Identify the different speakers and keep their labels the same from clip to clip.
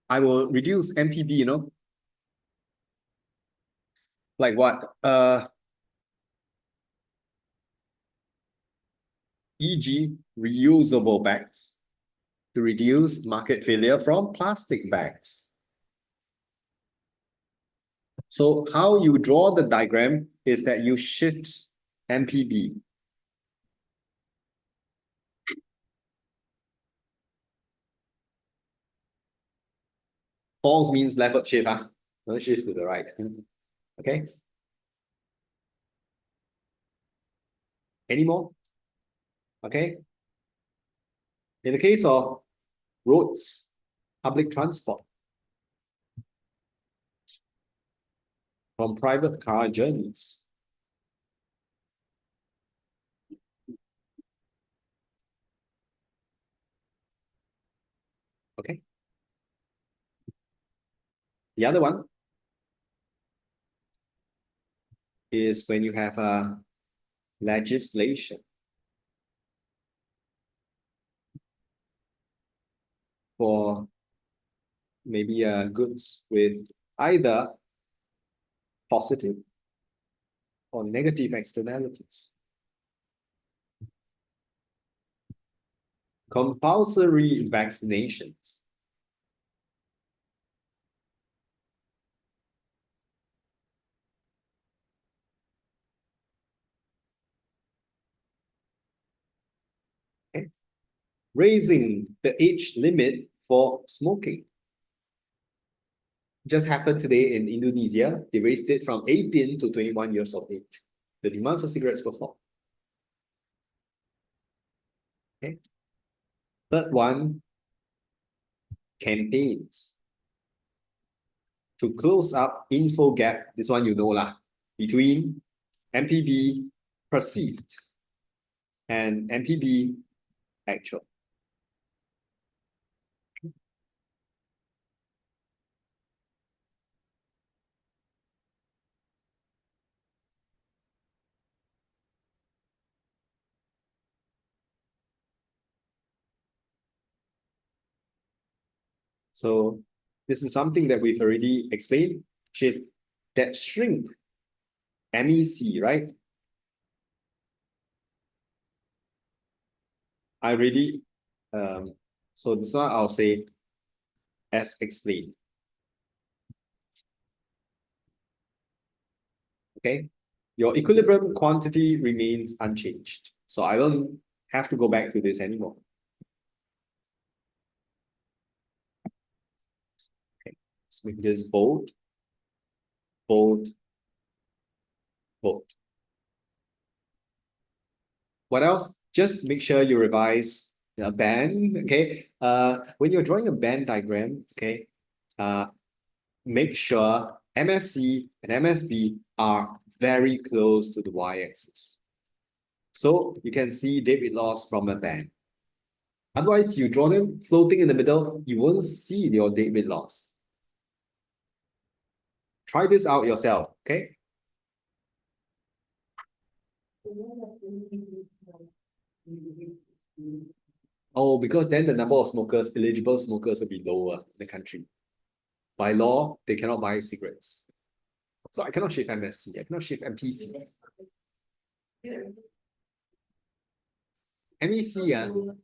Speaker 1: I will reduce MPB, like what? E.g., reusable bags to reduce market failure from plastic bags. So how you draw the diagram is that you shift MPB. False means leftward shift, huh? Don't shift to the right. Okay. Any more? Okay. In the case of roads, public transport, from private car journeys. Okay. The other one is when you have a legislation for maybe goods with either positive or negative externalities. Compulsory vaccinations. Okay. Raising the age limit for smoking. Just happened today in Indonesia. They raised it from 18 to 21 years of age. The demand for cigarettes will fall. Okay. Third one, campaigns to close up info gap. This one you know lah, between MPB perceived and MPB actual. So this is something that we've already explained. Shift that shrink MEC, right? I already, so this one I'll say as explained. Okay, your equilibrium quantity remains unchanged. So I don't have to go back to this anymore. Okay, let's make this bold, bold, bold. What else? Just make sure you revise a band. Okay. When you're drawing a band diagram, okay, make sure MSC and MSB are very close to the y-axis. So you can see debit loss from a band. Otherwise, you draw them floating in the middle, you won't see your debit loss. Try this out yourself, okay? Oh, because then the number of smokers, eligible smokers, will be lower in the country. By law, they cannot buy cigarettes. So I cannot shift MSC, I cannot shift MPC. MEC,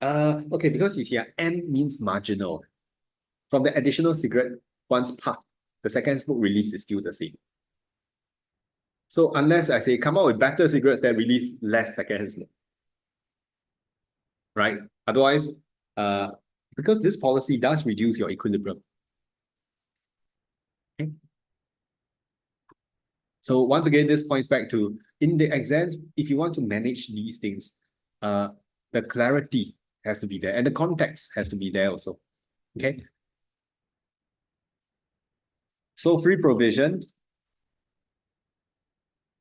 Speaker 1: okay, because you see, M means marginal. From the additional cigarette, once puffed, the second smoke release is still the same. So unless I say come out with better cigarettes that release less secondhand smoke, right? Otherwise, because this policy does reduce your equilibrium. Okay. So once again, this points back to in the exams, if you want to manage these things, the clarity has to be there and the context has to be there also. Okay. So free provision,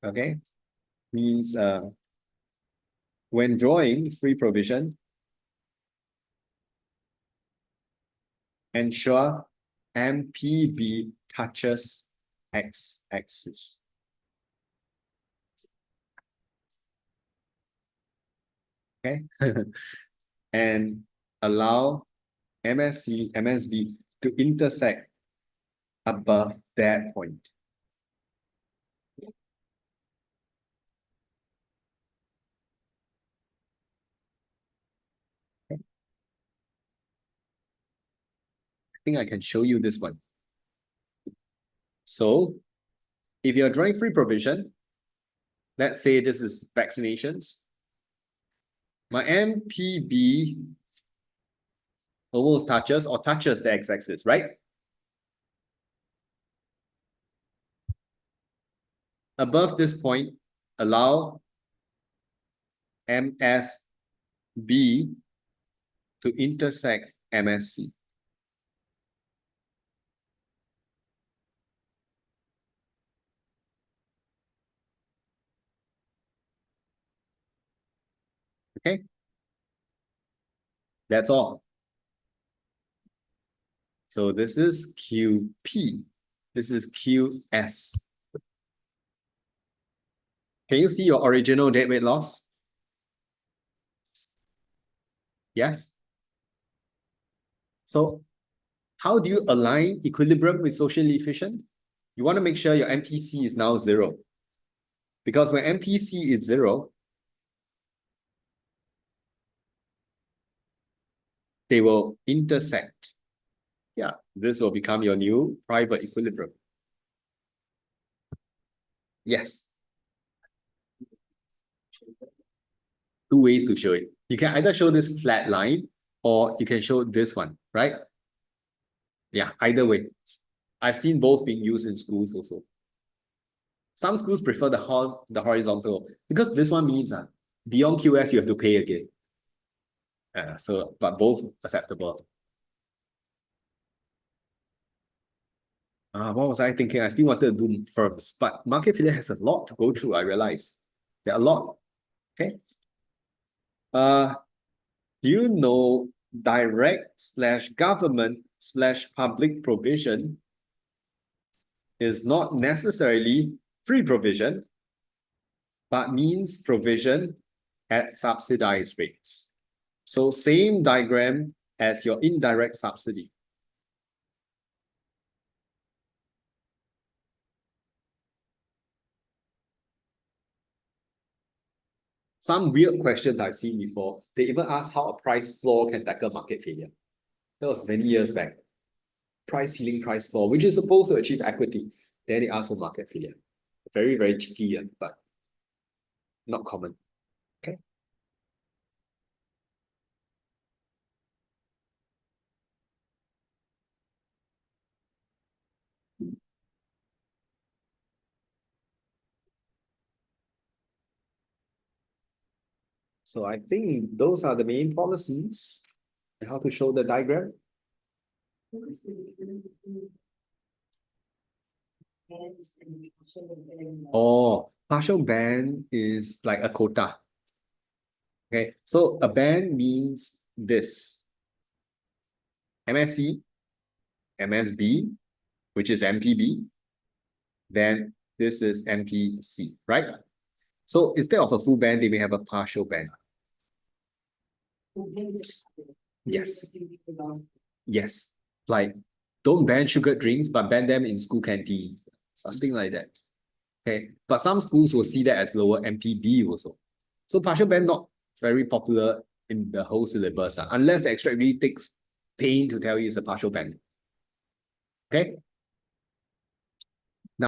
Speaker 1: okay, means when drawing free provision, ensure MPB touches x-axis. Okay, and allow MSC, MSB to intersect above that point. I think I can show you this one. So if you're drawing free provision, let's say this is vaccinations. My MPB almost touches the x-axis, right? Above this point, allow MSB to intersect MSC. Okay, that's all. So this is QP. This is QS. Can you see your original deadweight loss? Yes. So how do you align equilibrium with socially efficient? You want to make sure your MPC is now 0. Because when MPC is 0, they will intersect. Yeah, this will become your new private equilibrium. Yes. 2 ways to show it. You can either show this flat line or you can show this one, right? Yeah, either way. I've seen both being used in schools also. Some schools prefer the horizontal because this one means beyond QS you have to pay again. But both acceptable. What was I thinking? I still wanted to do firms, but market failure has a lot to go through, I realize. There are a lot. Okay. Do you know direct/government/public provision is not necessarily free provision, but means provision at subsidized rates. So same diagram as your indirect subsidy. Some weird questions I've seen before. They even ask how a price floor can tackle market failure. That was many years back. Price ceiling, price floor, which is supposed to achieve equity. Then they ask for market failure. Very, very cheeky, but not common. Okay. So I think those are the main policies and how to show the diagram. Oh, partial ban is like a quota. Okay, so a ban means this. MSC, MSB, which is MPB, then this is MPC, right? So instead of a full ban, they may have a partial ban. Yes. Yes. Like, don't ban sugar drinks, but ban them in school canteens. Something like that. Okay. But some schools will see that as lower MPB also. So partial ban not very popular in the whole syllabus, unless the extract really takes pain to tell you it's a partial ban. Okay.